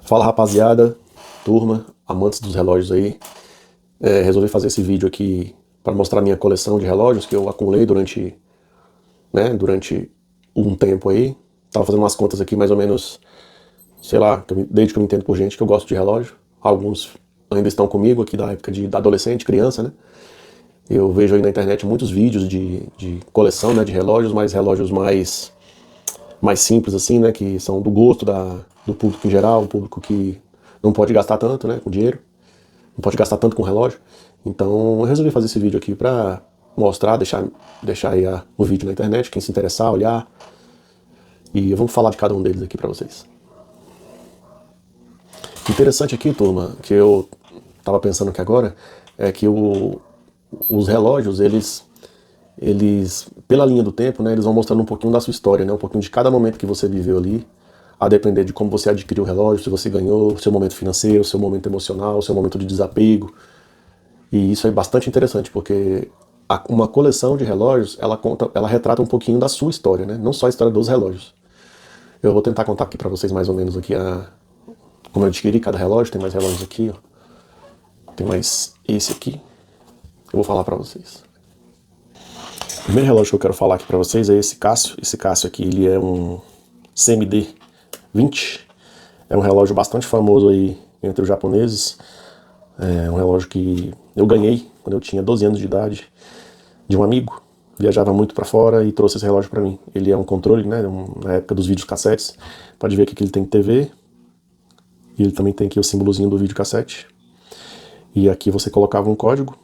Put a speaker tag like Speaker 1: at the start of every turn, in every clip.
Speaker 1: Fala rapaziada, turma, amantes dos relógios aí. Resolvi fazer esse vídeo aqui para mostrar minha coleção de relógios que eu acumulei durante um tempo aí. Tava fazendo umas contas aqui mais ou menos, sei lá, desde que eu me entendo por gente que eu gosto de relógio. Alguns ainda estão comigo aqui da época da adolescente, criança, né? Eu vejo aí na internet muitos vídeos de coleção, né, de relógios, mas relógios mais simples assim, né, que são do gosto do público em geral, um público que não pode gastar tanto, né, com dinheiro, não pode gastar tanto com relógio. Então eu resolvi fazer esse vídeo aqui pra mostrar, deixar aí o vídeo na internet, quem se interessar, olhar, e vamos falar de cada um deles aqui pra vocês. Interessante aqui, turma, que eu tava pensando aqui agora, é que os relógios, eles, pela linha do tempo, né, eles vão mostrando um pouquinho da sua história, né, um pouquinho de cada momento que você viveu ali, a depender de como você adquiriu o relógio, se você ganhou, seu momento financeiro, seu momento emocional, seu momento de desapego. E isso é bastante interessante, porque uma coleção de relógios, ela retrata um pouquinho da sua história, né, não só a história dos relógios. Eu vou tentar contar aqui pra vocês mais ou menos aqui como eu adquiri cada relógio. Tem mais relógios aqui, ó. Tem mais esse aqui. Eu vou falar pra vocês. O primeiro relógio que eu quero falar aqui pra vocês é esse Casio. Esse Casio aqui, ele é um CMD 20. É um relógio bastante famoso aí entre os japoneses. É um relógio que eu ganhei quando eu tinha 12 anos de idade de um amigo. Viajava muito pra fora e trouxe esse relógio pra mim. Ele é um controle, né, na época dos videocassetes. Pode ver que ele tem TV. E ele também tem aqui o símbolozinho do videocassete. E aqui você colocava um código.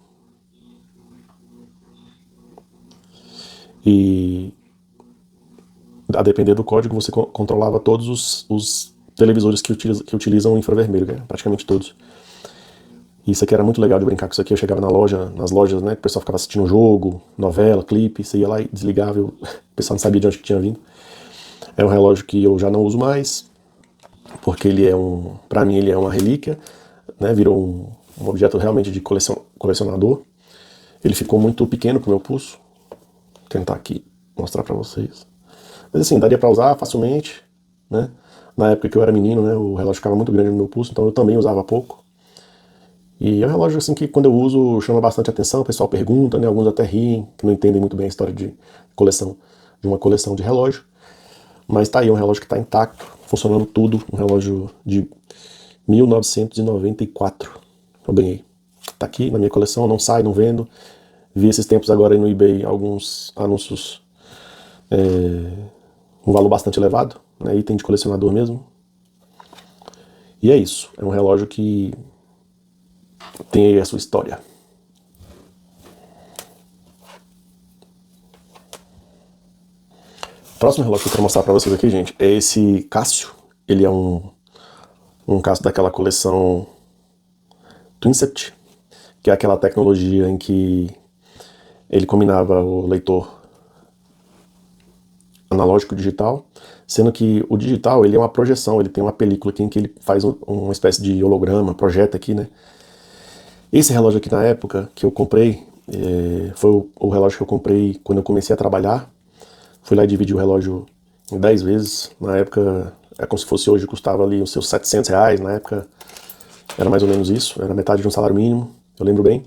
Speaker 1: E a depender do código você controlava todos os televisores que utilizam infravermelho, né? Praticamente todos. E isso aqui era muito legal de brincar com isso aqui. Eu chegava nas lojas, né? O pessoal ficava assistindo jogo, novela, clipe. Você ia lá e desligava. O pessoal não sabia de onde que tinha vindo. É um relógio que eu já não uso mais, porque pra mim ele é uma relíquia, né? Virou um objeto realmente de colecionador. Ele ficou muito pequeno pro meu pulso. Vou tentar aqui mostrar pra vocês. Mas assim, daria pra usar facilmente, né? Na época que eu era menino, né, o relógio ficava muito grande no meu pulso, então eu também usava pouco. E é um relógio assim que quando eu uso chama bastante atenção, o pessoal pergunta, né? Alguns até riem, que não entendem muito bem a história de uma coleção de relógio. Mas tá aí, um relógio que tá intacto, funcionando tudo, um relógio de 1994 eu ganhei. Tá aqui na minha coleção, não sai, não vendo. Vi esses tempos agora aí no eBay alguns anúncios, um valor bastante elevado, né, item de colecionador mesmo. E é isso, é um relógio que tem aí a sua história. O próximo relógio que eu quero mostrar pra vocês aqui, gente, é esse Casio. Ele é um Casio daquela coleção Twinset, que é aquela tecnologia em que ele combinava o leitor analógico digital, sendo que o digital ele é uma projeção, ele tem uma película aqui em que ele faz uma espécie de holograma, projeta aqui, né? Esse relógio aqui na época que eu comprei, foi o relógio que eu comprei quando eu comecei a trabalhar. Fui lá e dividi o relógio em 10 vezes. Na época, é como se fosse hoje, custava ali os seus R$ 700. Na época era mais ou menos isso, era metade de um salário mínimo, eu lembro bem.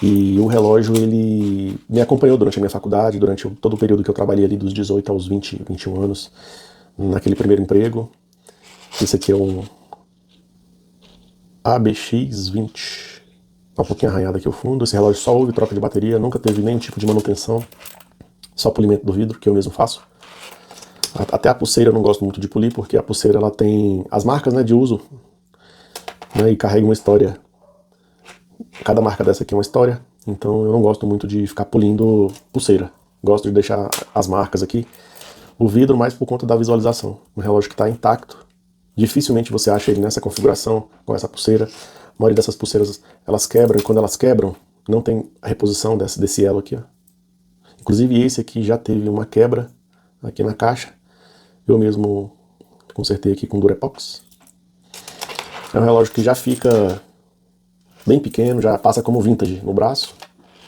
Speaker 1: E o relógio, ele me acompanhou durante a minha faculdade, durante todo o período que eu trabalhei ali, dos 18 aos 20, 21 anos, naquele primeiro emprego. Esse aqui é um ABX20, tá um pouquinho arranhado aqui o fundo. Esse relógio só houve troca de bateria, nunca teve nenhum tipo de manutenção, só polimento do vidro, que eu mesmo faço. Até a pulseira eu não gosto muito de polir, porque a pulseira ela tem as marcas, né, de uso, né, e carrega uma história. Cada marca dessa aqui é uma história, então eu não gosto muito de ficar polindo pulseira. Gosto de deixar as marcas aqui. O vidro mais por conta da visualização. Um relógio que está intacto. Dificilmente você acha ele nessa configuração, com essa pulseira. A maioria dessas pulseiras, elas quebram, e quando elas quebram, não tem a reposição desse elo aqui, ó. Inclusive esse aqui já teve uma quebra aqui na caixa. Eu mesmo consertei aqui com Durepox. É um relógio que já fica bem pequeno, já passa como vintage no braço.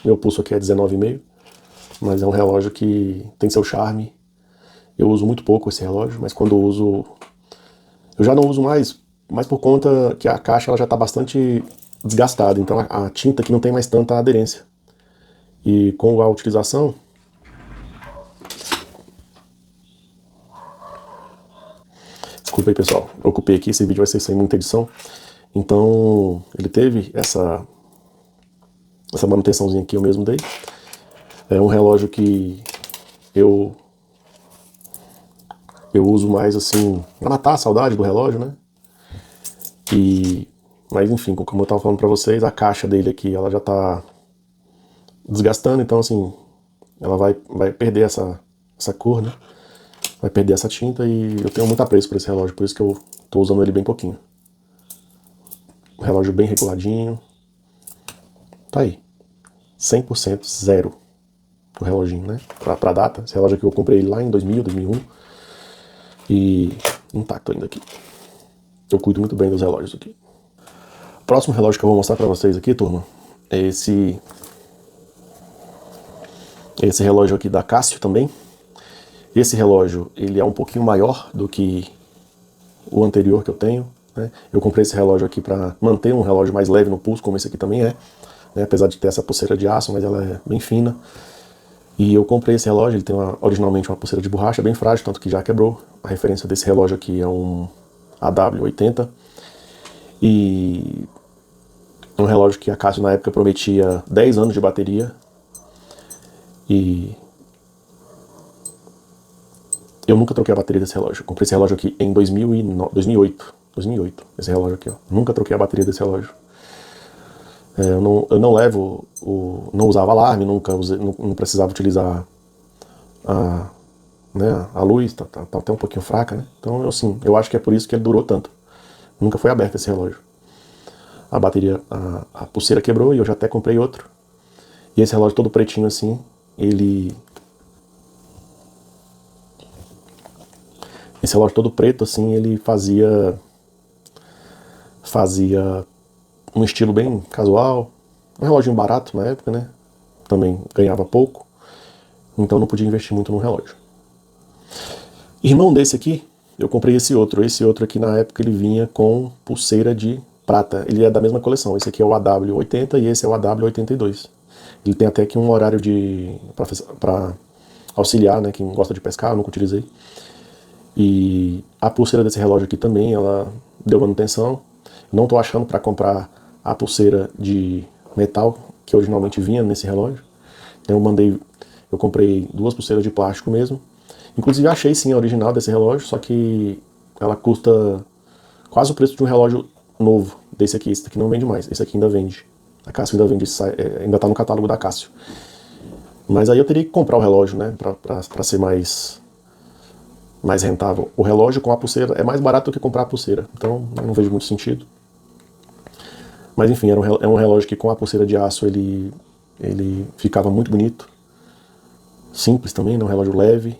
Speaker 1: Meu pulso aqui é 19,5, mas é um relógio que tem seu charme. Eu uso muito pouco esse relógio, mas quando eu uso... Eu já não uso mais mas por conta que a caixa ela já está bastante desgastada, então a tinta aqui não tem mais tanta aderência. E com a utilização, desculpa aí pessoal, eu ocupei aqui, esse vídeo vai ser sem muita edição. Então ele teve essa manutençãozinha aqui, eu mesmo dei. É um relógio que eu uso mais assim, pra matar a saudade do relógio, né? Mas enfim, como eu tava falando pra vocês, a caixa dele aqui, ela já tá desgastando, então assim, ela vai perder essa cor, né? Vai perder essa tinta e eu tenho muito apreço por esse relógio, por isso que eu tô usando ele bem pouquinho. Um relógio bem reguladinho. Tá aí. 100% zero o reloginho, né? Pra data. Esse relógio aqui eu comprei lá em 2000, 2001. E intacto ainda aqui. Eu cuido muito bem dos relógios aqui. O próximo relógio que eu vou mostrar pra vocês aqui, turma, é esse relógio aqui da Casio também. Esse relógio, ele é um pouquinho maior do que o anterior que eu tenho, né? Eu comprei esse relógio aqui para manter um relógio mais leve no pulso, como esse aqui também é, né? Apesar de ter essa pulseira de aço, mas ela é bem fina. E eu comprei esse relógio, ele tem originalmente uma pulseira de borracha bem frágil, tanto que já quebrou. A referência desse relógio aqui é um AW80. E um relógio que a Casio na época prometia 10 anos de bateria. E eu nunca troquei a bateria desse relógio. Eu comprei esse relógio aqui em 2008. Esse relógio aqui, ó. Nunca troquei a bateria desse relógio. Eu não levo, não usava alarme, nunca usei, não precisava utilizar a luz, tá até um pouquinho fraca, né? Então, assim, eu acho que é por isso que ele durou tanto. Nunca foi aberto esse relógio. A bateria, a pulseira quebrou e eu já até comprei outro. E esse relógio todo pretinho assim, esse relógio todo preto assim, ele fazia um estilo bem casual. Um reloginho barato na época, né? Também ganhava pouco. Então não podia investir muito no relógio. Irmão desse aqui, eu comprei esse outro. Esse outro aqui na época ele vinha com pulseira de prata. Ele é da mesma coleção. Esse aqui é o AW80 e esse é o AW82. Ele tem até aqui um horário para auxiliar, né? Quem gosta de pescar, eu nunca utilizei. E a pulseira desse relógio aqui também, ela deu manutenção. Não estou achando para comprar a pulseira de metal que originalmente vinha nesse relógio. Eu comprei duas pulseiras de plástico mesmo. Inclusive achei sim a original desse relógio, só que ela custa quase o preço de um relógio novo desse aqui. Esse aqui não vende mais, esse aqui ainda vende. A Casio ainda vende, ainda está no catálogo da Casio. Mas aí eu teria que comprar o relógio, né, para ser mais rentável. O relógio com a pulseira é mais barato do que comprar a pulseira, então eu não vejo muito sentido. Mas enfim, é um relógio que com a pulseira de aço ele ficava muito bonito. Simples também, né, um relógio leve,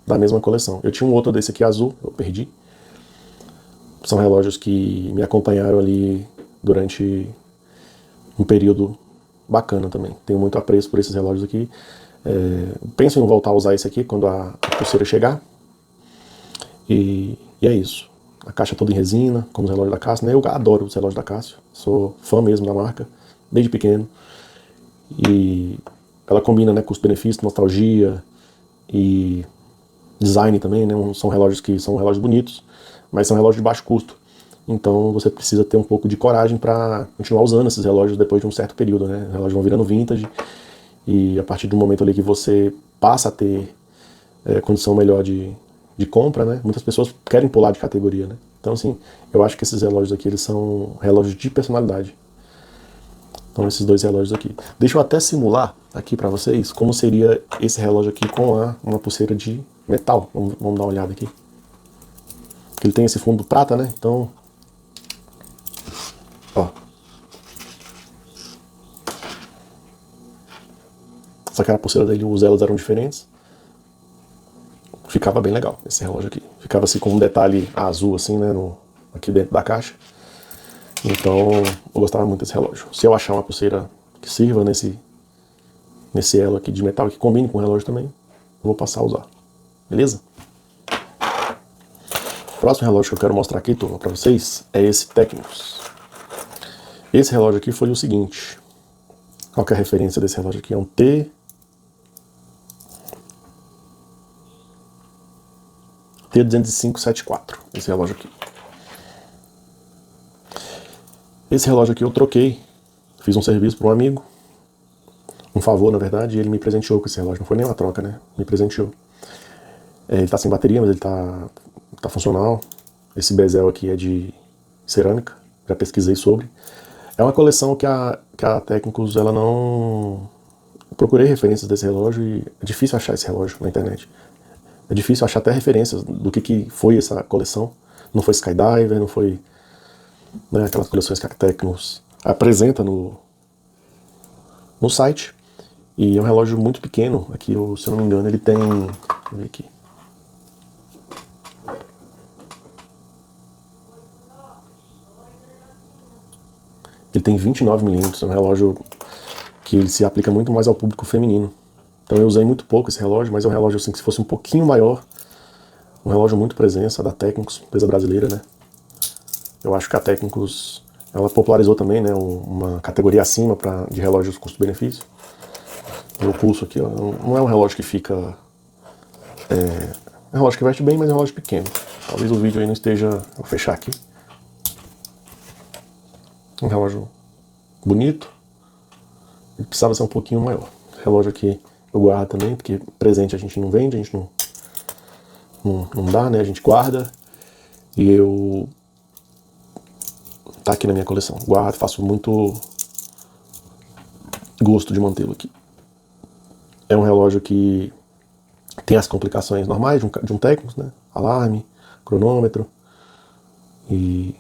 Speaker 1: da mesma coleção. Eu tinha um outro desse aqui azul, eu perdi. São relógios que me acompanharam ali durante um período bacana também. Tenho muito apreço por esses relógios aqui. Penso em voltar a usar esse aqui quando a pulseira chegar. E é isso. A caixa toda em resina, como os relógios da Casio, né? Eu adoro os relógios da Casio. Sou fã mesmo da marca, desde pequeno. E ela combina, né, custo-benefício, nostalgia e design também, né? São relógios que são relógios bonitos, mas são relógios de baixo custo. Então você precisa ter um pouco de coragem para continuar usando esses relógios depois de um certo período, né? Os relógios vão virando vintage e a partir do momento ali que você passa a ter condição melhor de compra, né? Muitas pessoas querem pular de categoria, né? Então assim, eu acho que esses relógios aqui eles são relógios de personalidade. Então esses dois relógios aqui. Deixa eu até simular aqui para vocês como seria esse relógio aqui com uma pulseira de metal. Vamos dar uma olhada aqui. Ele tem esse fundo prata, né? Então, ó. Só que a pulseira dele, os elos eram diferentes. Ficava bem legal esse relógio aqui. Ficava assim com um detalhe azul assim, né? Aqui dentro da caixa. Então, eu gostava muito desse relógio. Se eu achar uma pulseira que sirva nesse elo aqui de metal, que combine com o relógio também, eu vou passar a usar. Beleza? Próximo relógio que eu quero mostrar aqui, turma, para vocês, é esse Technicus. Esse relógio aqui foi o seguinte. Qual que é a referência desse relógio aqui? É um T20574, esse relógio aqui. Esse relógio aqui eu troquei, fiz um serviço para um amigo, um favor na verdade, e ele me presenteou com esse relógio. Não foi nem uma troca, né? Me presenteou. Ele tá sem bateria, mas ele tá funcional. Esse bezel aqui é de cerâmica, já pesquisei sobre. É uma coleção que a Technicus, ela não... Eu procurei referências desse relógio e é difícil achar esse relógio na internet. É difícil achar até referências do que foi essa coleção. Não foi Skydiver, não foi, né, aquelas coleções que a Technicus apresenta no site. E é um relógio muito pequeno. Aqui, se eu não me engano, ele tem... Deixa eu ver aqui. Ele tem 29 milímetros, é um relógio que ele se aplica muito mais ao público feminino. Então eu usei muito pouco esse relógio, mas é um relógio assim que se fosse um pouquinho maior, um relógio muito presença da Technicus, empresa brasileira, né? Eu acho que a Technicus, ela popularizou também, né, uma categoria acima de relógios custo-benefício. O pulso aqui, ó, não é um relógio que fica... É um relógio que veste bem, mas é um relógio pequeno. Talvez o vídeo aí não esteja... Vou fechar aqui. Um relógio bonito. Ele precisava ser um pouquinho maior. Relógio aqui eu guardo também, porque presente a gente não vende, a gente não dá, né? A gente guarda. E tá aqui na minha coleção. Guardo, faço muito gosto de mantê-lo aqui. É um relógio que tem as complicações normais de um Technicus, né? Alarme, cronômetro. E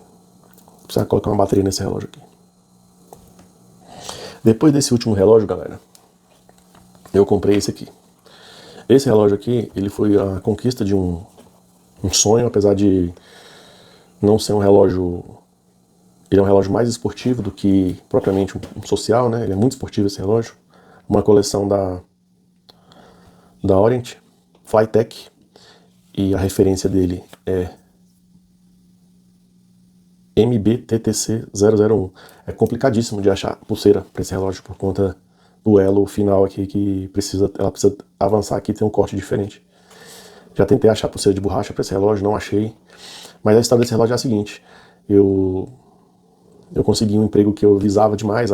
Speaker 1: precisa colocar uma bateria nesse relógio aqui. Depois desse último relógio, galera, eu comprei esse aqui. Esse relógio aqui, ele foi a conquista de um sonho, apesar de não ser um relógio... Ele é um relógio mais esportivo do que propriamente um social, né? Ele é muito esportivo esse relógio. Uma coleção da Orient, Flytech, e a referência dele é MBTTC001. É complicadíssimo de achar pulseira para esse relógio por conta do elo final aqui que ela precisa avançar aqui e tem um corte diferente. Já tentei achar pulseira de borracha para esse relógio, não achei. Mas a história desse relógio é a seguinte: eu consegui um emprego que eu visava demais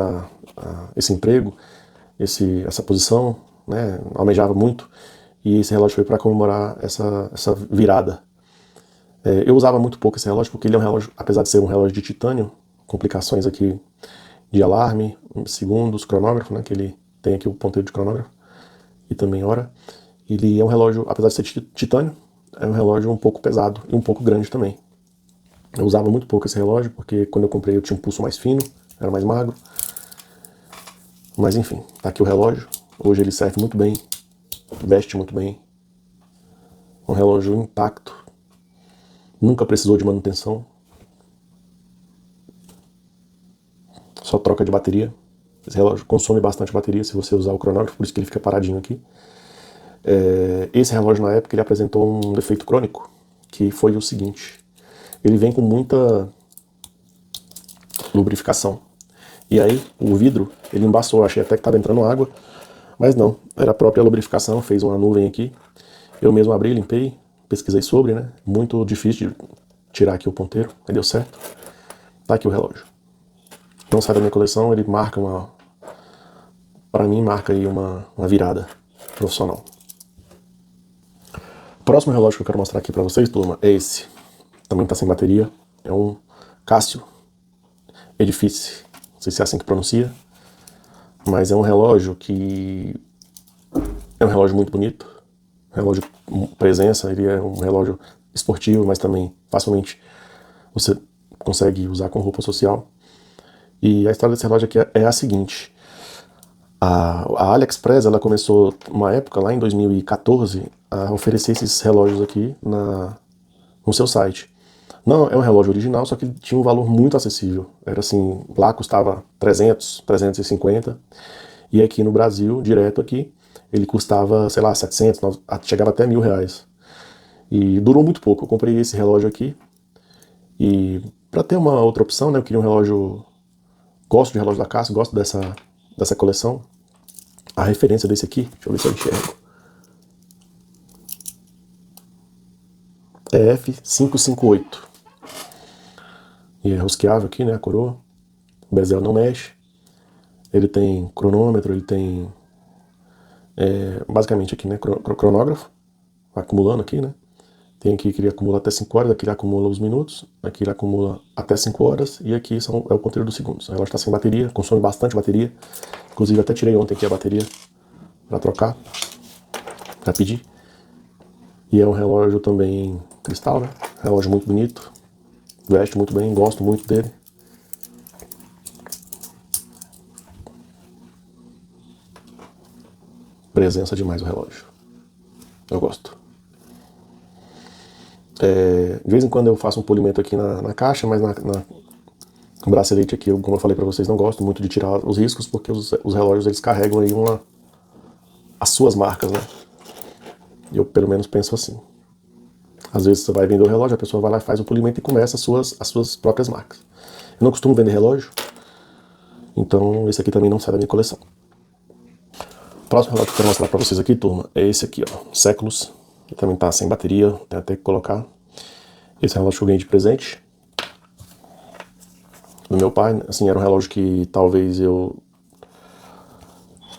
Speaker 1: esse emprego, essa posição, né? Almejava muito. E esse relógio foi para comemorar essa virada. Eu usava muito pouco esse relógio, porque ele é um relógio, apesar de ser um relógio de titânio, complicações aqui de alarme, segundos, cronógrafo, né, que ele tem aqui o ponteiro de cronógrafo, e também hora. Ele é um relógio, apesar de ser titânio, é um relógio um pouco pesado e um pouco grande também. Eu usava muito pouco esse relógio, porque quando eu comprei eu tinha um pulso mais fino, era mais magro. Mas enfim, tá aqui o relógio. Hoje ele serve muito bem, veste muito bem. Um relógio intacto. Nunca precisou de manutenção. Só troca de bateria. Esse relógio consome bastante bateria se você usar o cronógrafo, por isso que ele fica paradinho aqui. Esse relógio na época ele apresentou um defeito crônico, que foi o seguinte: ele vem com muita lubrificação. E aí o vidro, ele embaçou, achei até que estava entrando água, mas não, era a própria lubrificação, fez uma nuvem aqui. Eu mesmo abri, limpei, pesquisei sobre, né? Muito difícil de tirar aqui o ponteiro, aí deu certo. Tá aqui o relógio. Não sai da minha coleção, ele marca para mim marca aí uma virada profissional. O próximo relógio que eu quero mostrar aqui para vocês, turma, é esse. Também tá sem bateria, é um Casio Edifice, não sei se é assim que pronuncia, mas é um relógio que é um relógio muito bonito, relógio presença, ele é um relógio esportivo, mas também facilmente você consegue usar com roupa social. E a história desse relógio aqui é a seguinte: a AliExpress, ela começou uma época, lá em 2014, a oferecer esses relógios aqui no seu site. Não é um relógio original, só que ele tinha um valor muito acessível. Era assim, lá custava 300, 350, e aqui no Brasil, direto aqui, ele custava, sei lá, 700, chegava até R$1.000. E durou muito pouco. Eu comprei esse relógio aqui e para ter uma outra opção, né, eu queria um relógio. Gosto de relógio da Casio, gosto dessa coleção. A referência desse aqui, deixa eu ver se eu enxergo. É F558. E é rosqueável aqui, né, a coroa. O bezel não mexe. Ele tem cronômetro, ele tem basicamente aqui, né, cronógrafo, acumulando aqui, né. Tem aqui que ele acumula até 5 horas, aqui ele acumula os minutos, aqui ele acumula até 5 horas, e aqui é o ponteiro dos segundos. O relógio está sem bateria, consome bastante bateria. Inclusive até tirei ontem aqui a bateria para trocar, para pedir. E é um relógio também em cristal, né? Relógio muito bonito, veste muito bem, gosto muito dele. Presença demais o relógio. Eu gosto. De vez em quando eu faço um polimento aqui na caixa, mas no bracelete aqui, como eu falei para vocês, não gosto muito de tirar os riscos, porque os relógios eles carregam aí as suas marcas, né? Eu pelo menos penso assim. Às vezes você vai vender o relógio, a pessoa vai lá e faz o polimento e começa as suas próprias marcas. Eu não costumo vender relógio, então esse aqui também não sai da minha coleção. O próximo relógio que eu quero mostrar para vocês aqui, turma, é esse aqui, ó, Séculos. Ele também tá sem bateria, tem até que colocar. Esse relógio que eu ganhei de presente do meu pai. Assim, era um relógio que talvez eu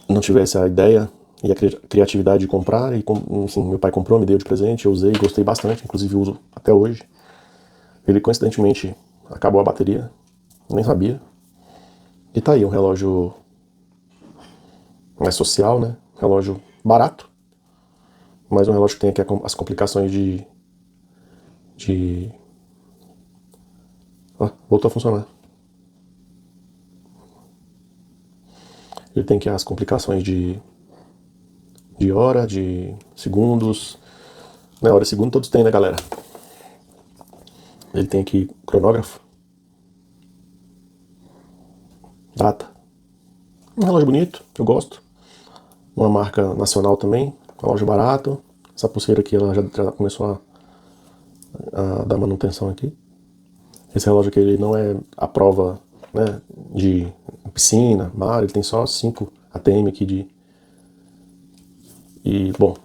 Speaker 1: não tivesse a ideia e a criatividade de comprar. E assim, meu pai comprou, me deu de presente, eu usei, gostei bastante, inclusive uso até hoje. Ele coincidentemente acabou a bateria, nem sabia. E tá aí, um relógio mais social, né? Relógio barato, mas um relógio que tem aqui as complicações voltou a funcionar. Ele tem aqui as complicações de hora, de segundos. Né, hora e segundo todos têm, né, galera? Ele tem aqui cronógrafo, data. Um relógio bonito, eu gosto. Uma marca nacional também, um relógio barato. Essa pulseira aqui ela já começou a dar manutenção aqui. Esse relógio aqui ele não é a prova, né, de piscina, mar, ele tem só 5 ATM aqui E, bom,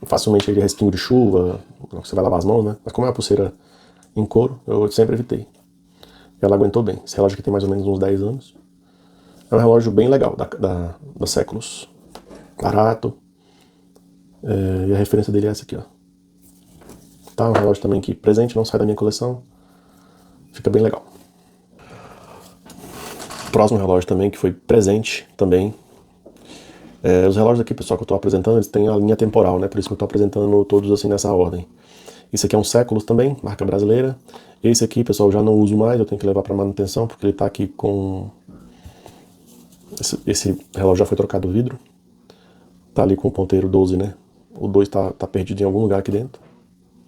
Speaker 1: facilmente ele é respingo de chuva, você vai lavar as mãos, né? Mas como é uma pulseira em couro, eu sempre evitei. Ela aguentou bem. Esse relógio aqui tem mais ou menos uns 10 anos. É um relógio bem legal, da Séculos. Barato. E a referência dele é essa aqui, ó. Tá, um relógio também que presente, não sai da minha coleção. Fica bem legal. Próximo relógio também, que foi presente também. Os relógios aqui, pessoal, que eu tô apresentando, eles têm a linha temporal, né? Por isso que eu tô apresentando todos assim nessa ordem. Esse aqui é um Séculos também, marca brasileira. Esse aqui, pessoal, eu já não uso mais, eu tenho que levar para manutenção, porque ele tá aqui com... Esse relógio já foi trocado o vidro. Tá ali com o ponteiro 12, né? O 2 tá perdido em algum lugar aqui dentro.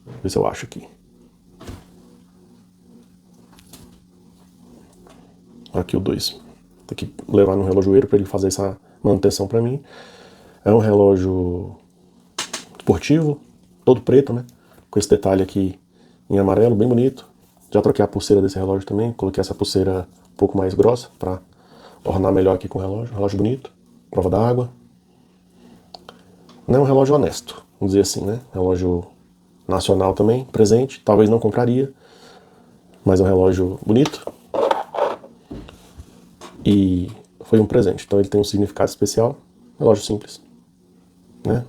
Speaker 1: Vou ver se eu acho aqui. Aqui o 2. Tem que levar no relojoeiro para ele fazer essa manutenção para mim. É um relógio esportivo, todo preto, né? Com esse detalhe aqui em amarelo, bem bonito. Já troquei a pulseira desse relógio também. Coloquei essa pulseira um pouco mais grossa para ornar melhor aqui com o relógio. Relógio bonito, prova d'água. Não é um relógio honesto, vamos dizer assim, né? Relógio nacional também, presente. Talvez não compraria, mas é um relógio bonito. E foi um presente, então ele tem um significado especial. Relógio simples, né?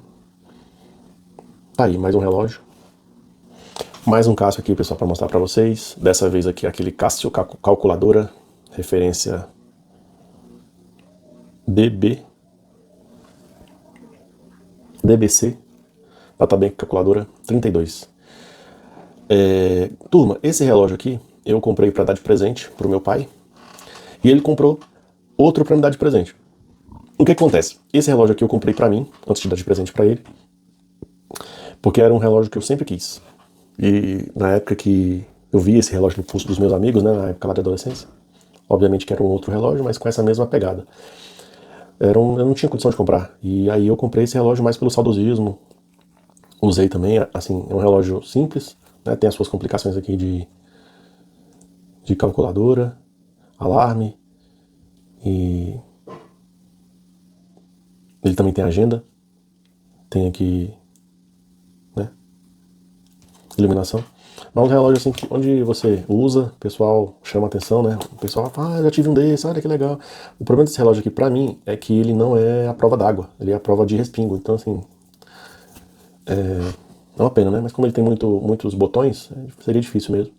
Speaker 1: Tá aí, mais um relógio. Mais um Casio aqui, pessoal, para mostrar para vocês. Dessa vez aqui, aquele Casio calculadora, referência DBC, Databank calculadora 32. Turma, esse relógio aqui eu comprei para dar de presente pro meu pai. E ele comprou outro para me dar de presente. O que acontece? Esse relógio aqui eu comprei para mim, antes de dar de presente para ele, porque era um relógio que eu sempre quis. E na época que eu vi esse relógio no pulso dos meus amigos, né, na época lá de adolescência, obviamente que era um outro relógio, mas com essa mesma pegada. Eu não tinha condição de comprar. E aí eu comprei esse relógio mais pelo saudosismo. Usei também, assim, é um relógio simples, né? Tem as suas complicações aqui de calculadora, alarme, e ele também tem agenda, tem aqui, né, iluminação. Mas um relógio assim, onde você usa, o pessoal chama atenção, né? O pessoal fala, já tive um desse, olha que legal. O problema desse relógio aqui pra mim é que ele não é a prova d'água, ele é a prova de respingo. Então assim, é uma pena, né? Mas como ele tem muitos botões, seria difícil mesmo.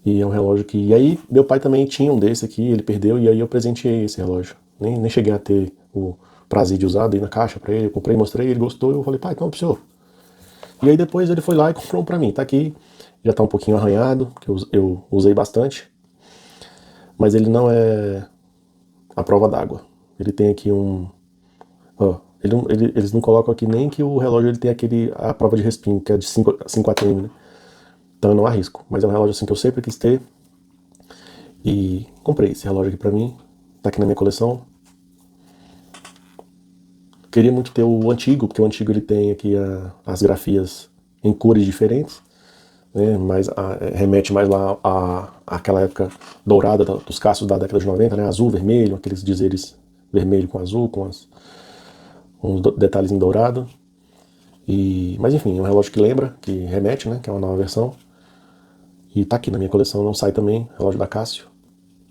Speaker 1: E é um relógio que... E aí, meu pai também tinha um desse aqui, ele perdeu, e aí eu presenteei esse relógio. Nem cheguei a ter o prazer de usar, dei na caixa pra ele, eu comprei, mostrei, ele gostou, eu falei, pai, então pro senhor. E aí depois ele foi lá e comprou um pra mim. Tá aqui, já tá um pouquinho arranhado, que eu usei bastante. Mas ele não é a prova d'água. Ele tem aqui um... Ó, eles não colocam aqui nem que o relógio ele tem a prova de respingo, que é de 5 atm, né? Então eu não arrisco. Mas é um relógio assim que eu sempre quis ter. E comprei esse relógio aqui pra mim. Tá aqui na minha coleção. Queria muito ter o antigo, porque o antigo ele tem aqui as grafias em cores diferentes, né? Remete mais lá àquela época dourada dos caços da década de 90, né? Azul, vermelho, aqueles dizeres vermelho com azul, com uns detalhes em dourado. Mas enfim, é um relógio que lembra, que remete, né? Que é uma nova versão. E tá aqui na minha coleção, não sai também, relógio da Casio.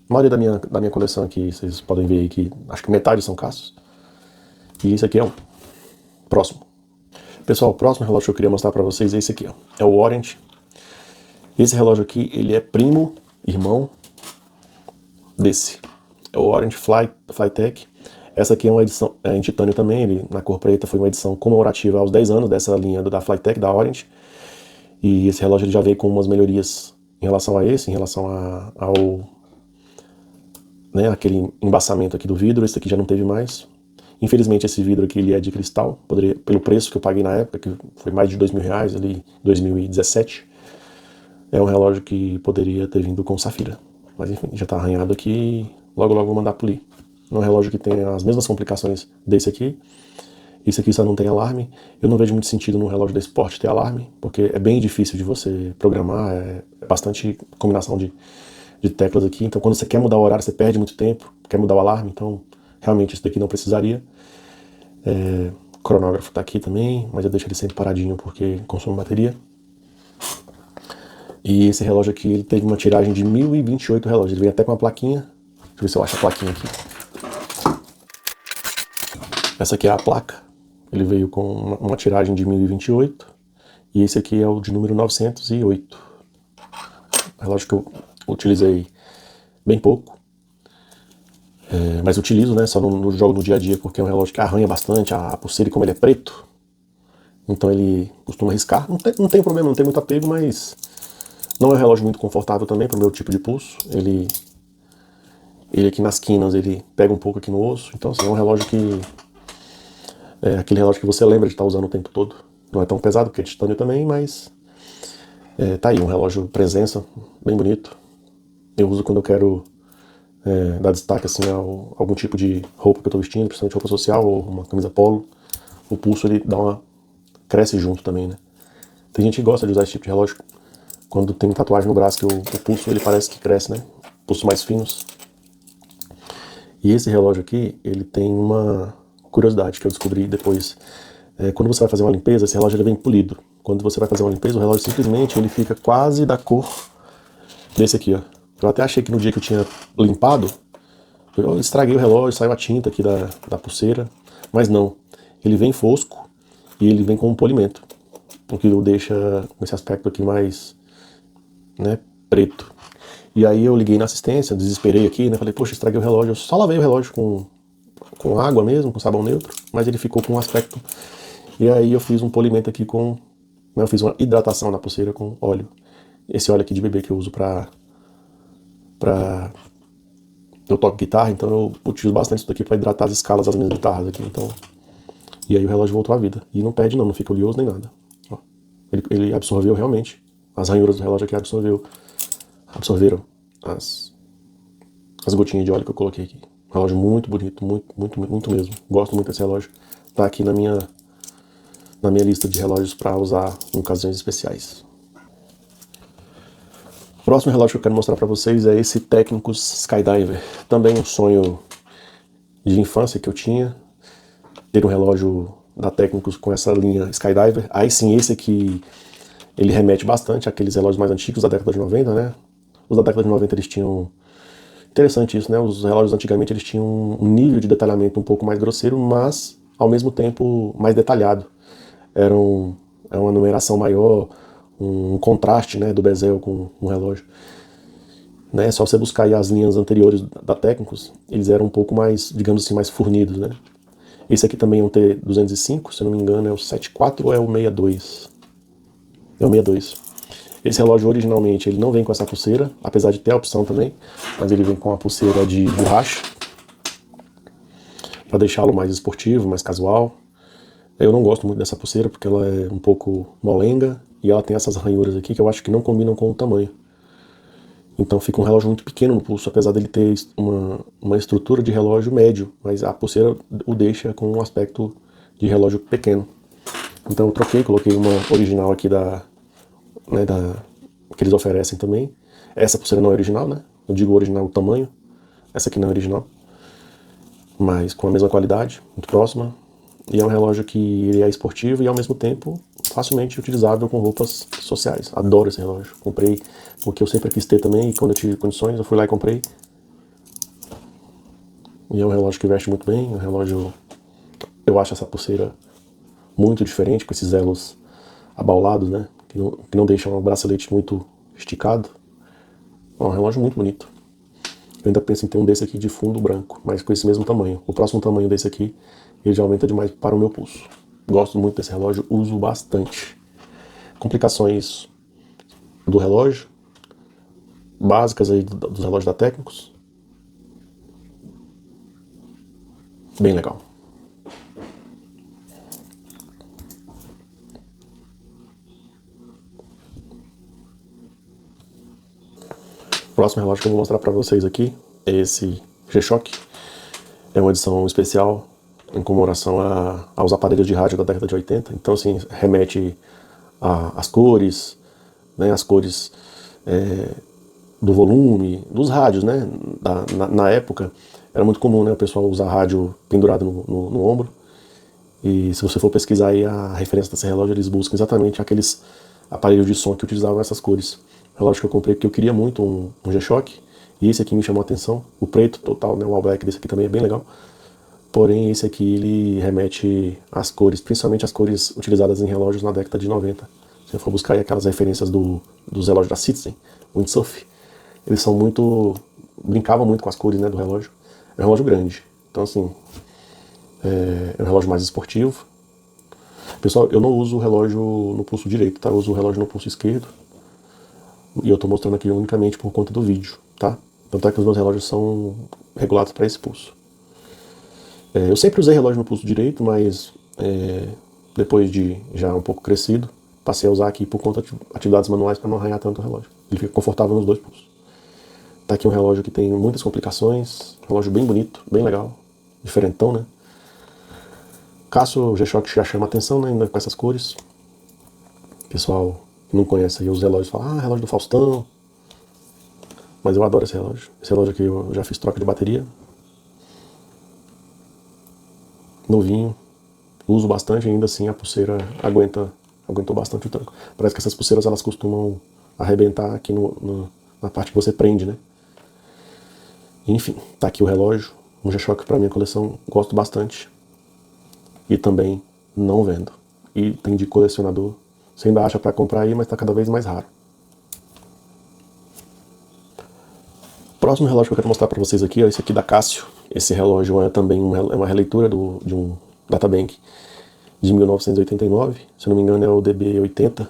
Speaker 1: A maioria da minha coleção aqui, vocês podem ver aí que acho que metade são Casios. E esse aqui é o próximo. Pessoal, o próximo relógio que eu queria mostrar pra vocês é esse aqui, ó. É o Orient. Esse relógio aqui, ele é primo, irmão desse. É o Orient Flytech. Essa aqui é uma edição em titânio também, ele, na cor preta, foi uma edição comemorativa aos 10 anos dessa linha da Flytech, da Orient. E esse relógio ele já veio com umas melhorias em relação a esse, em relação ao né, aquele embaçamento aqui do vidro. Esse aqui já não teve mais. Infelizmente esse vidro aqui ele é de cristal, pelo preço que eu paguei na época, que foi mais de R$ 2.000, ali em 2017. É um relógio que poderia ter vindo com safira. Mas enfim, já está arranhado aqui, logo logo vou mandar polir. É um relógio que tem as mesmas complicações desse aqui. Esse aqui só não tem alarme. Eu não vejo muito sentido num relógio desse porte ter alarme, porque é bem difícil de você programar, é bastante combinação de teclas aqui. Então quando você quer mudar o horário, você perde muito tempo, quer mudar o alarme, então realmente isso daqui não precisaria. O cronógrafo tá aqui também, mas eu deixo ele sempre paradinho porque consome bateria. E esse relógio aqui, ele teve uma tiragem de 1028 relógios. Ele veio até com uma plaquinha. Deixa eu ver se eu acho a plaquinha aqui. Essa aqui é a placa. Ele veio com uma tiragem de 1028. E esse aqui é o de número 908. Relógio que eu utilizei bem pouco. Mas utilizo, né, só no jogo no dia a dia, porque é um relógio que arranha bastante a pulseira, e como ele é preto, então ele costuma riscar. Não tem problema, não tem muito apego, mas não é um relógio muito confortável também para o meu tipo de pulso. Ele aqui nas quinas, ele pega um pouco aqui no osso. Então assim, é um relógio que... É aquele relógio que você lembra de estar usando o tempo todo. Não é tão pesado, porque é titânio também, mas... tá aí, um relógio presença, bem bonito. Eu uso quando eu quero dar destaque assim, a algum tipo de roupa que eu estou vestindo, principalmente roupa social ou uma camisa polo. O pulso ele cresce junto também, né? Tem gente que gosta de usar esse tipo de relógio quando tem tatuagem no braço, que o pulso ele parece que cresce, né? Pulsos mais finos. E esse relógio aqui, ele tem uma curiosidade que eu descobri depois. Quando você vai fazer uma limpeza, esse relógio ele vem polido. Quando você vai fazer uma limpeza, o relógio simplesmente ele fica quase da cor desse aqui, ó. Eu até achei que no dia que eu tinha limpado, eu estraguei o relógio, saiu a tinta aqui da pulseira, mas não. Ele vem fosco e ele vem com um polimento, o que o deixa com esse aspecto aqui mais, né, preto. E aí eu liguei na assistência, desesperei aqui, né, falei, poxa, estraguei o relógio. Eu só lavei o relógio com água mesmo, com sabão neutro, mas ele ficou com um aspecto. E aí eu fiz um polimento aqui eu fiz uma hidratação na pulseira com óleo. Esse óleo aqui de bebê que eu uso eu toco guitarra, então eu utilizo bastante isso daqui para hidratar as escalas das minhas guitarras aqui, então... E aí o relógio voltou à vida. E não perde não fica oleoso nem nada. Ó, ele absorveu realmente. As ranhuras do relógio aqui absorveram as gotinhas de óleo que eu coloquei aqui. Relógio muito bonito, muito, muito, muito mesmo. Gosto muito desse relógio. Tá aqui na minha na minha lista de relógios para usar em ocasiões especiais. O próximo relógio que eu quero mostrar para vocês é esse Tecnicus Skydiver. Também um sonho de infância que eu tinha, ter um relógio da Tecnicus com essa linha Skydiver. Aí sim, esse aqui, ele remete bastante àqueles relógios mais antigos da década de 90, né? Os da década de 90 eles tinham... Interessante isso, né? Os relógios antigamente eles tinham um nível de detalhamento um pouco mais grosseiro, mas ao mesmo tempo mais detalhado. É uma numeração maior, um contraste, né, do bezel com o relógio. Né? Só você buscar aí as linhas anteriores da Tecnicus, eles eram um pouco mais, digamos assim, mais fornidos, né? Esse aqui também é um T205, se eu não me engano é o 74 ou é o 62? É o 62. Esse relógio originalmente ele não vem com essa pulseira, apesar de ter a opção também, mas ele vem com a pulseira de borracha, para deixá-lo mais esportivo, mais casual. Eu não gosto muito dessa pulseira porque ela é um pouco molenga e ela tem essas ranhuras aqui que eu acho que não combinam com o tamanho. Então fica um relógio muito pequeno no pulso, apesar dele ter uma estrutura de relógio médio, mas a pulseira o deixa com um aspecto de relógio pequeno. Então eu troquei, coloquei uma original aqui que eles oferecem também. Essa pulseira não é original, né? Eu digo original o tamanho. Essa aqui não é original, mas com a mesma qualidade, muito próxima. E é um relógio que ele é esportivo e ao mesmo tempo facilmente utilizável com roupas sociais. Adoro esse relógio. Comprei porque eu sempre quis ter também e quando eu tive condições eu fui lá e comprei. E é um relógio que veste muito bem, um relógio... Eu acho essa pulseira muito diferente, com esses elos abaulados, né? Que não deixam o bracelete muito esticado. É um relógio muito bonito. Eu ainda penso em ter um desse aqui de fundo branco, mas com esse mesmo tamanho. O próximo tamanho desse aqui, ele já aumenta demais para o meu pulso. Gosto muito desse relógio, uso bastante. Complicações do relógio, básicas aí dos relógios da Tecnicus. Bem legal. O próximo relógio que eu vou mostrar para vocês aqui é esse G-Shock. É uma edição especial em comemoração aos aparelhos de rádio da década de 80. Então, assim, remete às cores, né, as cores do volume, dos rádios, né? Na época, era muito comum, né, o pessoal usar rádio pendurado no ombro. E se você for pesquisar aí a referência desse relógio, eles buscam exatamente aqueles aparelhos de som que utilizavam essas cores. O relógio que eu comprei porque eu queria muito um G-Shock, e esse aqui me chamou a atenção. O preto total, né, o all black desse aqui também é bem legal. Porém, esse aqui ele remete às cores, principalmente as cores utilizadas em relógios na década de 90. Se eu for buscar aí aquelas referências dos relógios da Citizen, Windsurf, eles são muito... brincavam muito com as cores, né, do relógio. É um relógio grande, então assim, é um relógio mais esportivo. Pessoal, eu não uso o relógio no pulso direito, tá? Eu uso o relógio no pulso esquerdo. E eu tô mostrando aqui unicamente por conta do vídeo, tá? Tanto é que os meus relógios são regulados para esse pulso. Eu sempre usei relógio no pulso direito, mas depois de já um pouco crescido, passei a usar aqui por conta de atividades manuais para não arranhar tanto o relógio. Ele fica confortável nos dois pulsos. Tá aqui um relógio que tem muitas complicações, relógio bem bonito, bem legal, diferentão, né? Cássio G-Shock já chama atenção, né, ainda com essas cores. O pessoal que não conhece aí os relógios fala, ah, relógio do Faustão. Mas eu adoro esse relógio. Esse relógio aqui eu já fiz troca de bateria. Novinho. Uso bastante, ainda assim a pulseira aguentou bastante o tranco. Parece que essas pulseiras elas costumam arrebentar aqui na parte que você prende, né? Enfim, tá aqui o relógio. Um G-Shock pra minha coleção, gosto bastante. E também não vendo. E tem de colecionador. Você ainda acha para comprar aí, mas está cada vez mais raro. O próximo relógio que eu quero mostrar para vocês aqui é esse aqui da Casio. Esse relógio é também uma releitura de um Databank de 1989. Se eu não me engano é o DB80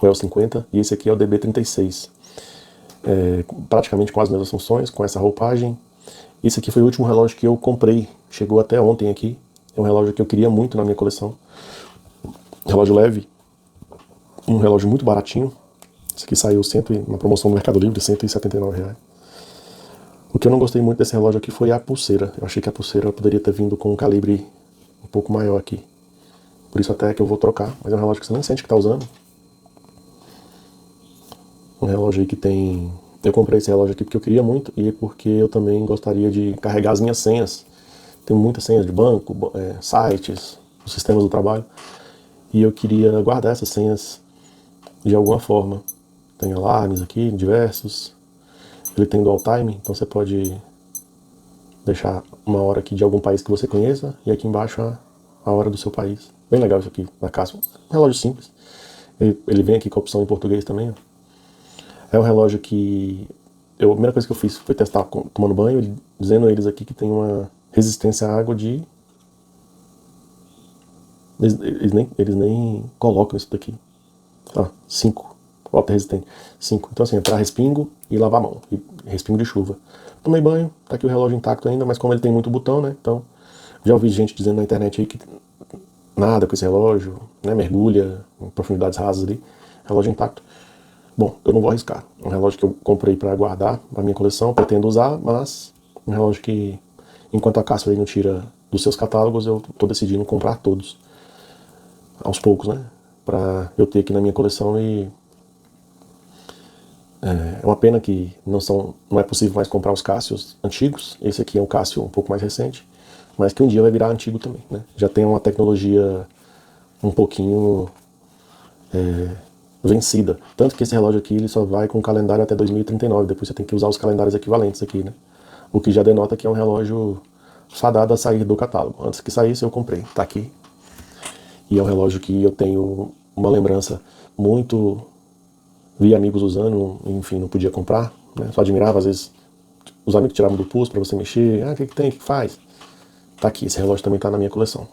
Speaker 1: ou é o 50. E esse aqui é o DB36. Praticamente com as mesmas funções, com essa roupagem. Esse aqui foi o último relógio que eu comprei. Chegou até ontem aqui. É um relógio que eu queria muito na minha coleção. Relógio leve. Um relógio muito baratinho. Esse aqui saiu uma promoção no Mercado Livre, R$179. O que eu não gostei muito desse relógio aqui foi a pulseira. Eu achei que a pulseira poderia ter vindo com um calibre um pouco maior aqui. Por isso até que eu vou trocar. Mas é um relógio que você nem sente que tá usando. Um relógio aí que tem... Eu comprei esse relógio aqui porque eu queria muito e porque eu também gostaria de carregar as minhas senhas. Tenho muitas senhas de banco, sites, os sistemas do trabalho. E eu queria guardar essas senhas de alguma forma. Tem alarmes aqui, diversos. Ele tem dual time, então você pode deixar uma hora aqui de algum país que você conheça e aqui embaixo a hora do seu país. Bem legal isso aqui na caixa. Um relógio simples. Ele vem aqui com a opção em português também. Ó. É um relógio que... a primeira coisa que eu fiz foi testar tomando banho, dizendo a eles aqui que tem uma resistência à água de... Eles nem colocam isso daqui. 5. Volta resistente. 5. Então assim, é para respingo e lavar a mão. E respingo de chuva. Tomei banho, tá aqui o relógio intacto ainda, mas como ele tem muito botão, né? Então, já ouvi gente dizendo na internet aí que nada com esse relógio, né? Mergulha em profundidades rasas ali. Relógio intacto. Bom, eu não vou arriscar. É um relógio que eu comprei para guardar na minha coleção, pretendo usar, mas um relógio que, enquanto a Casio aí não tira dos seus catálogos, eu tô decidindo comprar todos. Aos poucos, né? Pra eu ter aqui na minha coleção e... É uma pena que não é possível mais comprar os Casios antigos. Esse aqui é um Casio um pouco mais recente, mas que um dia vai virar antigo também, né? Já tem uma tecnologia um pouquinho vencida. Tanto que esse relógio aqui ele só vai com o calendário até 2039. Depois você tem que usar os calendários equivalentes aqui, né? O que já denota que é um relógio fadado a sair do catálogo. Antes que saísse eu comprei, tá aqui. E é um relógio que eu tenho uma lembrança muito... Vi amigos usando, enfim, não podia comprar, né? Só admirava, às vezes os amigos tiravam do pulso para você mexer. O que tem, o que faz? Tá aqui, esse relógio também tá na minha coleção.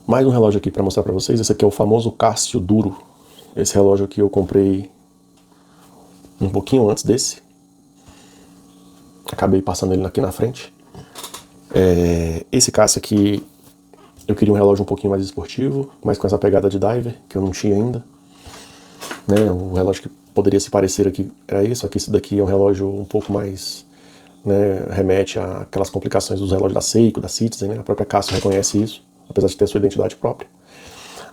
Speaker 1: Mais um relógio aqui para mostrar para vocês. Esse aqui é o famoso Casio Duro. Esse relógio aqui eu comprei um pouquinho antes desse. Acabei passando ele aqui na frente. Esse Casio aqui, eu queria um relógio um pouquinho mais esportivo, mas com essa pegada de diver, que eu não tinha ainda. Né, o relógio que poderia se parecer aqui era esse, só que esse daqui é um relógio um pouco mais, né, remete àquelas complicações dos relógios da Seiko, da Citizen, né, a própria Casio reconhece isso, apesar de ter sua identidade própria.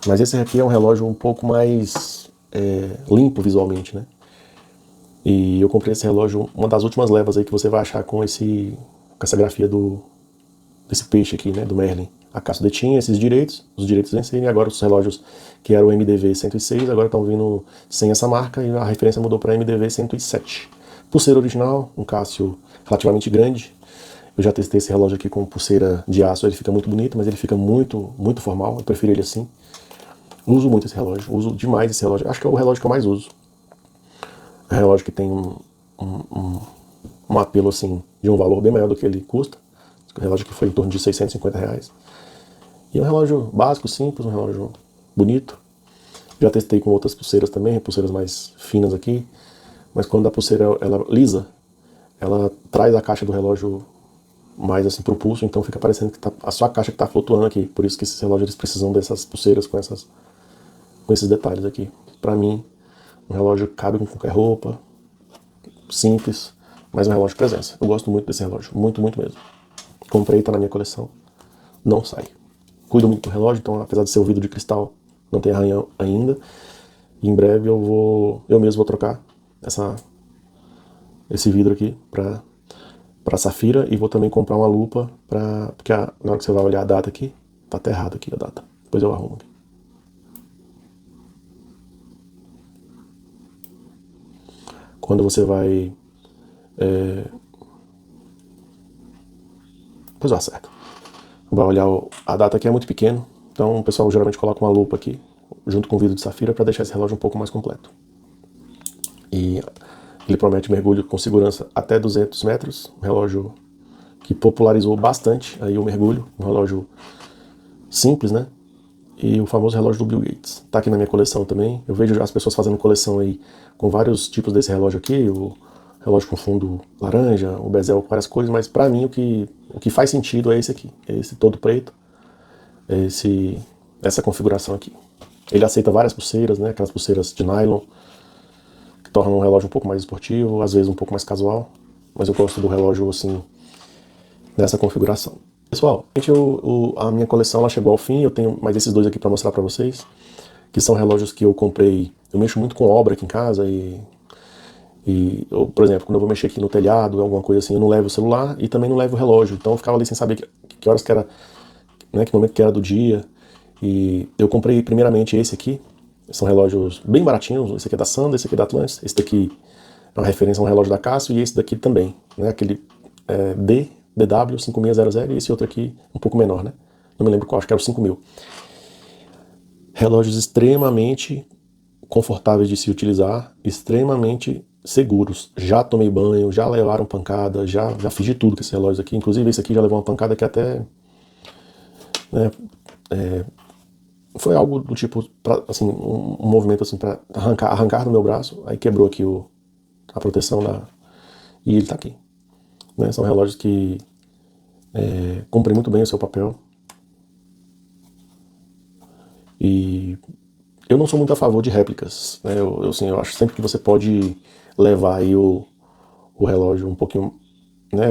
Speaker 1: Mas esse aqui é um relógio um pouco mais limpo visualmente, né, e eu comprei esse relógio, uma das últimas levas aí que você vai achar com essa grafia desse peixe aqui, né, do Merlin. A Casio detinha esses direitos, os direitos venceram, e agora os relógios que eram o MDV 106, agora estão vindo sem essa marca, e a referência mudou para MDV 107. Pulseira original, um Casio relativamente grande. Eu já testei esse relógio aqui com pulseira de aço, ele fica muito bonito, mas ele fica muito, muito formal, eu prefiro ele assim. Uso muito esse relógio, uso demais esse relógio, acho que é o relógio que eu mais uso. É um relógio que tem um apelo assim, de um valor bem maior do que ele custa. O relógio que foi em torno de R$650. E é um relógio básico, simples, um relógio bonito. Já testei com outras pulseiras também, pulseiras mais finas aqui. Mas quando a pulseira ela lisa, ela traz a caixa do relógio mais assim pro pulso, então fica parecendo que a sua caixa que está flutuando aqui. Por isso que esses relógios eles precisam dessas pulseiras com esses detalhes aqui. Para mim, um relógio cabe com qualquer roupa, simples, mas um relógio de presença. Eu gosto muito desse relógio, muito, muito mesmo. Comprei, tá na minha coleção, não sai. Cuido muito do relógio, então apesar de ser o vidro de cristal, não tem arranhão ainda. E em breve eu mesmo vou trocar esse vidro aqui para safira, e vou também comprar uma lupa porque na hora que você vai olhar a data aqui, tá até errado aqui a data. Depois eu arrumo aqui. Quando você vai... Depois eu acerto. Vai olhar a data aqui é muito pequeno, então o pessoal geralmente coloca uma lupa aqui, junto com o vidro de safira, para deixar esse relógio um pouco mais completo. E ele promete mergulho com segurança até 200 metros, um relógio que popularizou bastante aí o mergulho, um relógio simples, né? E o famoso relógio do Bill Gates. Tá aqui na minha coleção também. Eu vejo as pessoas fazendo coleção aí com vários tipos desse relógio aqui, o relógio com fundo laranja, o bezel com várias cores, mas pra mim o que faz sentido é esse aqui, é esse todo preto, é essa configuração aqui. Ele aceita várias pulseiras, né? Aquelas pulseiras de nylon, que tornam um relógio um pouco mais esportivo, às vezes um pouco mais casual, mas eu gosto do relógio assim, nessa configuração. Pessoal, gente, a minha coleção ela chegou ao fim, eu tenho mais esses dois aqui para mostrar para vocês, que são relógios que eu comprei. Eu mexo muito com obra aqui em casa por exemplo, quando eu vou mexer aqui no telhado, alguma coisa assim, eu não levo o celular e também não levo o relógio, então eu ficava ali sem saber que horas que era, né, que momento que era do dia. E eu comprei primeiramente esse aqui, são relógios bem baratinhos, esse aqui é da Sanda, esse aqui é da Atlantis, esse daqui é uma referência a um relógio da Casio e esse daqui também, né, aquele DW 5600 e esse outro aqui um pouco menor, né? Não me lembro qual, acho que era o 5000. Relógios extremamente confortáveis de se utilizar, extremamente seguros. Já tomei banho, já levaram pancada, já fiz de tudo com esses relógios aqui. Inclusive esse aqui já levou uma pancada que até, né, foi algo do tipo, assim, um movimento assim para arrancar do meu braço, aí quebrou aqui a proteção e ele tá aqui. Né? São relógios que cumprem muito bem o seu papel. E eu não sou muito a favor de réplicas, né? Assim, eu acho sempre que você pode levar aí o relógio um pouquinho, né?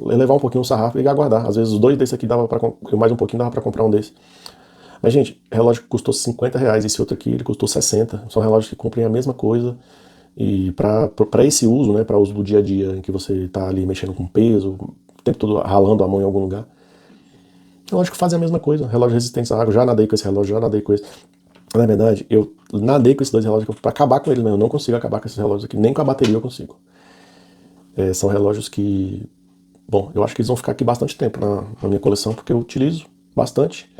Speaker 1: Levar um pouquinho o sarrafo e aguardar. Às vezes os dois desse aqui dava para mais um pouquinho dava para comprar um desse. Mas gente, relógio que custou R$ 50, esse outro aqui ele custou 60. São relógios que cumprem a mesma coisa. E para esse uso, né, para uso do dia a dia, em que você está ali mexendo com peso, o tempo todo ralando a mão em algum lugar, relógio que fazem a mesma coisa. Relógio resistente à água, já nadei com esse relógio, já nadei com esse. Na verdade, eu nadei com esses dois relógios para acabar com eles, mas eu não consigo acabar com esses relógios aqui, nem com a bateria eu consigo. São relógios que, bom, eu acho que eles vão ficar aqui bastante tempo na minha coleção, porque eu utilizo bastante.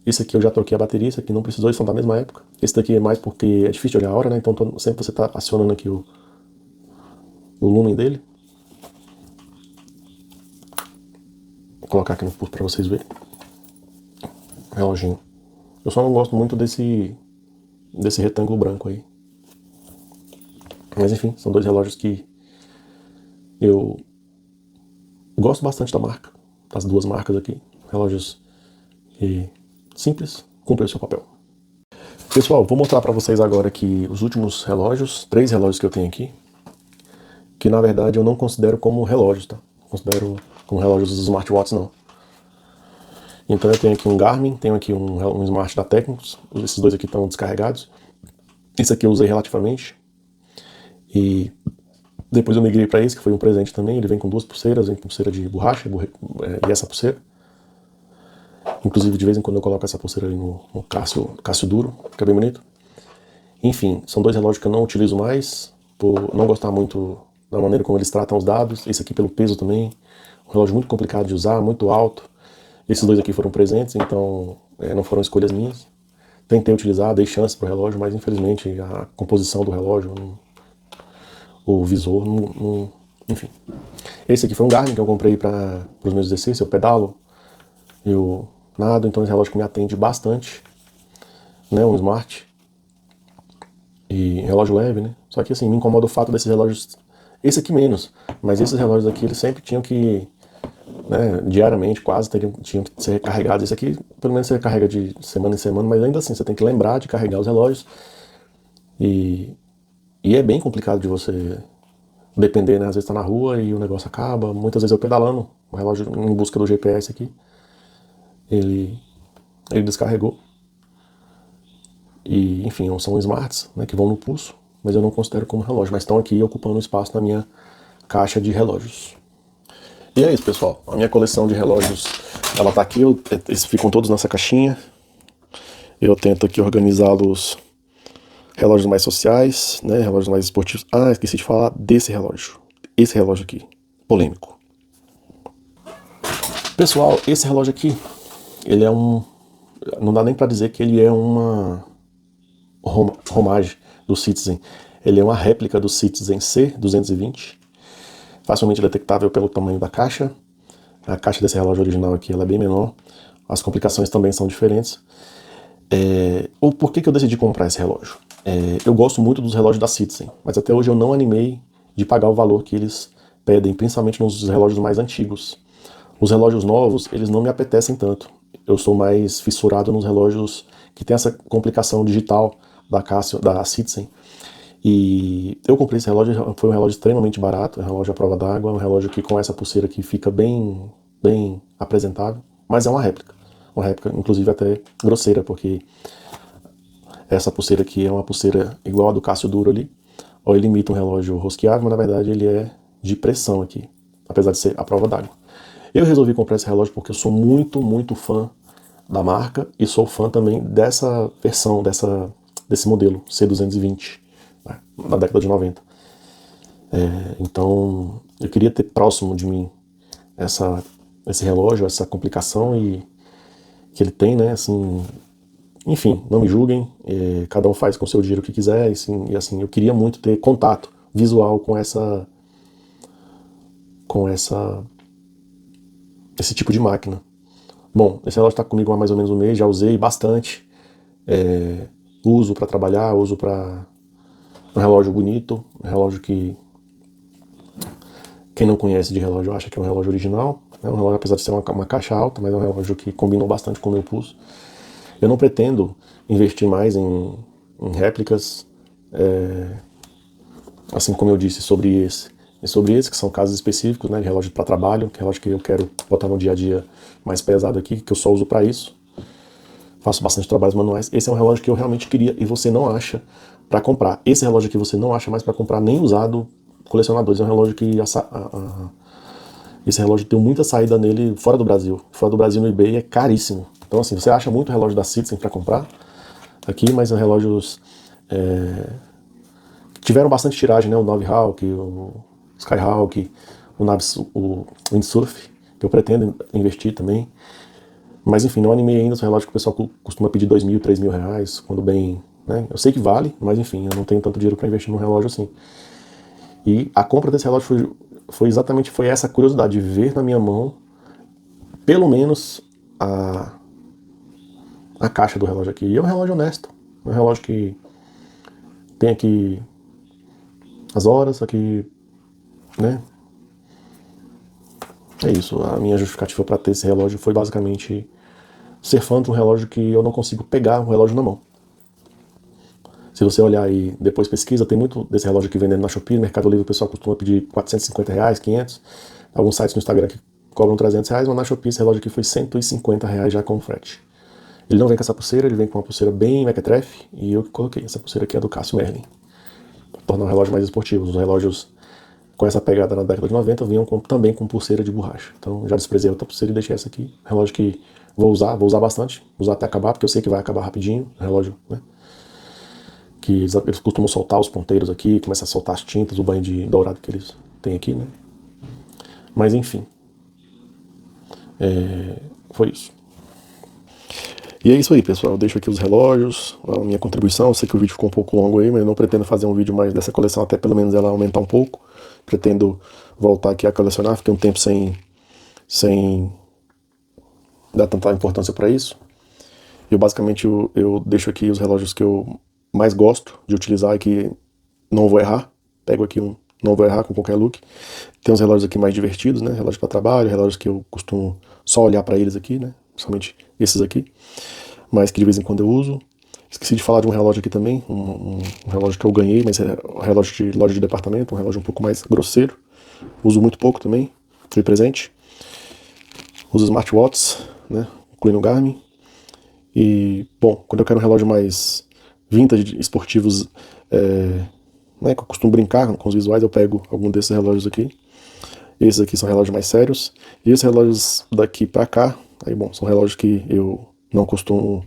Speaker 1: Esse aqui eu já troquei a bateria, esse aqui não precisou, eles são da mesma época. Esse daqui é mais porque é difícil de olhar a hora, né? Então sempre você está acionando aqui o lumen dele. Vou colocar aqui no pulso para vocês verem. Reloginho. Eu só não gosto muito desse retângulo branco aí. Mas enfim, são dois relógios que eu gosto bastante da marca, das duas marcas aqui. Relógios simples, cumprem o seu papel. Pessoal, vou mostrar para vocês agora aqui os últimos relógios, 3 relógios que eu tenho aqui, que na verdade eu não considero como relógios, tá? Não considero como relógios dos smartwatches, não. Então eu tenho aqui um Garmin, tenho aqui um Smart da Technics, esses dois aqui estão descarregados. Esse aqui eu usei relativamente. E depois eu migrei para esse, que foi um presente também. Ele vem com 2 pulseiras, vem com pulseira de borracha e essa pulseira. Inclusive de vez em quando eu coloco essa pulseira ali no Cássio duro, fica bem bonito. Enfim, são 2 relógios que eu não utilizo mais, por não gostar muito da maneira como eles tratam os dados. Esse aqui pelo peso também, um relógio muito complicado de usar, muito alto. Esses 2 aqui foram presentes, então não foram escolhas minhas. Tentei utilizar, dei chance pro relógio, mas infelizmente a composição do relógio, o visor, enfim. Esse aqui foi um Garmin que eu comprei para os meus exercícios, eu pedalo, eu nado, então esse relógio que me atende bastante, né, um Smart, e relógio leve, né, só que assim, me incomoda o fato desses relógios, esse aqui menos, mas esses relógios aqui, eles sempre tinham que, né, diariamente quase tinham que ser recarregados. Esse aqui, pelo menos você carrega de semana em semana, mas ainda assim, você tem que lembrar de carregar os relógios, e é bem complicado de você depender, né, às vezes tá na rua e o negócio acaba, muitas vezes eu pedalando, o relógio em busca do GPS aqui, ele descarregou. E, enfim, são smarts, né, que vão no pulso, mas eu não considero como relógio, mas estão aqui ocupando espaço na minha caixa de relógios. E é isso, pessoal. A minha coleção de relógios, ela tá aqui, eles ficam todos nessa caixinha. Eu tento aqui organizá-los, relógios mais sociais, né, relógios mais esportivos. Ah, esqueci de falar desse relógio. Esse relógio aqui, polêmico. Pessoal, esse relógio aqui, ele é não dá nem pra dizer que ele é uma homage do Citizen. Ele é uma réplica do Citizen C220, facilmente detectável pelo tamanho da caixa. A caixa desse relógio original aqui ela é bem menor. As complicações também são diferentes. Por que eu decidi comprar esse relógio? Eu gosto muito dos relógios da Citizen, mas até hoje eu não animei de pagar o valor que eles pedem, principalmente nos relógios mais antigos. Os relógios novos, eles não me apetecem tanto. Eu sou mais fissurado nos relógios que tem essa complicação digital da Casio, da Citizen. E eu comprei esse relógio, foi um relógio extremamente barato, um relógio à prova d'água, um relógio que com essa pulseira aqui fica bem bem apresentável, mas é uma réplica. Uma réplica, inclusive, até grosseira, porque essa pulseira aqui é uma pulseira igual a do Cássio Duro ali, ou ele imita um relógio rosqueável, mas na verdade ele é de pressão aqui, apesar de ser a prova d'água. Eu resolvi comprar esse relógio porque eu sou muito, muito fã da marca e sou fã também dessa versão, desse modelo C220, né, da década de 90. Então eu queria ter próximo de mim esse relógio, essa complicação e que ele tem, né, assim, enfim, não me julguem, cada um faz com o seu dinheiro o que quiser, e assim, eu queria muito ter contato visual com esse tipo de máquina. Bom, esse relógio está comigo há mais ou menos um mês, já usei bastante, uso para trabalhar, uso para um relógio bonito, um relógio que quem não conhece de relógio acha que é um relógio original, é um relógio, apesar de ser uma caixa alta, mas é um relógio que combinou bastante com o meu pulso. Eu não pretendo investir mais em réplicas, assim como eu disse, sobre esse. E sobre esse, que são casos específicos, né, de relógio para trabalho, que é relógio que eu quero botar no dia a dia mais pesado aqui, que eu só uso para isso. Faço bastante trabalhos manuais. Esse é um relógio que eu realmente queria e você não acha para comprar. Esse relógio aqui você não acha mais para comprar nem usado colecionadores. É um relógio que esse relógio tem muita saída nele fora do Brasil. Fora do Brasil no eBay é caríssimo. Então assim, você acha muito relógio da Citizen para comprar aqui, mas são relógios tiveram bastante tiragem, né? O Novihawk, o Skyhawk, o Windsurf, que eu pretendo investir também. Mas enfim, não animei ainda, são relógios que o pessoal costuma pedir 2.000, 3.000 reais, quando bem, né? Eu sei que vale, mas enfim, eu não tenho tanto dinheiro para investir num relógio assim. E a compra desse relógio foi exatamente essa curiosidade de ver na minha mão, pelo menos, a caixa do relógio aqui. E é um relógio honesto, um relógio que tem aqui as horas, aqui, né? É isso, a minha justificativa para ter esse relógio foi basicamente ser fã de um relógio que eu não consigo pegar um relógio na mão. Se você olhar aí, depois pesquisa, tem muito desse relógio aqui vendendo na Shopee, no Mercado Livre o pessoal costuma pedir 450 reais, 500, alguns sites no Instagram que cobram 300 reais, mas na Shopee esse relógio aqui foi 150 reais já com frete. Ele não vem com essa pulseira, ele vem com uma pulseira bem mequetrefe, e eu coloquei essa pulseira aqui, é do Cássio Merlin, para tornar o relógio mais esportivo. Os relógios com essa pegada na década de 90 vinham também com pulseira de borracha. Então já desprezei a outra pulseira e deixei essa aqui. Relógio que vou usar bastante, usar até acabar, porque eu sei que vai acabar rapidinho. Relógio, né? Que eles costumam soltar os ponteiros aqui, começa a soltar as tintas, o banho de dourado que eles têm aqui, né? Mas enfim, foi isso. E é isso aí, pessoal. Eu deixo aqui os relógios, a minha contribuição. Eu sei que o vídeo ficou um pouco longo aí, mas eu não pretendo fazer um vídeo mais dessa coleção, até pelo menos ela aumentar um pouco. Pretendo voltar aqui a colecionar, fiquei um tempo sem dar tanta importância para isso. Eu basicamente eu deixo aqui os relógios que eu mais gosto de utilizar e que não vou errar. Pego aqui não vou errar com qualquer look. Tem uns relógios aqui mais divertidos, né? Relógios para trabalho, relógios que eu costumo só olhar para eles aqui, né? Principalmente esses aqui, mas que de vez em quando eu uso. Esqueci de falar de um relógio aqui também, um relógio que eu ganhei, mas é um relógio de loja de departamento, um relógio um pouco mais grosseiro. Uso muito pouco também, foi presente. Uso smartwatches, né? Incluindo o Garmin. E, bom, quando eu quero um relógio mais vintage, esportivos, né, que eu costumo brincar com os visuais, eu pego algum desses relógios aqui. Esses aqui são relógios mais sérios. E esses relógios daqui pra cá, aí, bom, são relógios que eu não costumo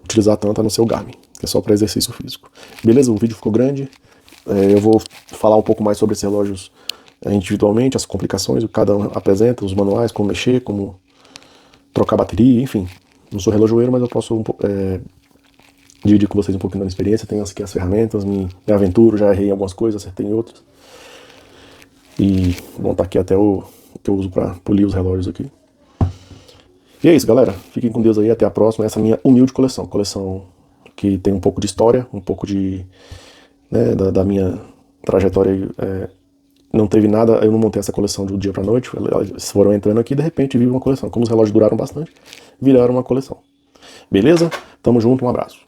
Speaker 1: utilizar tanto, a não ser o Garmin, que é só para exercício físico. Beleza, o vídeo ficou grande. Eu vou falar um pouco mais sobre esses relógios individualmente, as complicações, o que cada um apresenta, os manuais, como mexer, como trocar bateria, enfim. Não sou relojoeiro, mas eu posso dividir com vocês um pouquinho da minha experiência. Tenho aqui as ferramentas, me aventuro, já errei em algumas coisas, acertei em outras. E, bom, tá aqui até o que eu uso para polir os relógios aqui. E é isso, galera. Fiquem com Deus aí, até a próxima. Essa é a minha humilde coleção. Coleção que tem um pouco de história, um pouco de, né, da minha trajetória. Não teve nada, eu não montei essa coleção de um dia pra noite. Eles foram entrando aqui e de repente vi uma coleção. Como os relógios duraram bastante, viraram uma coleção. Beleza? Tamo junto, um abraço.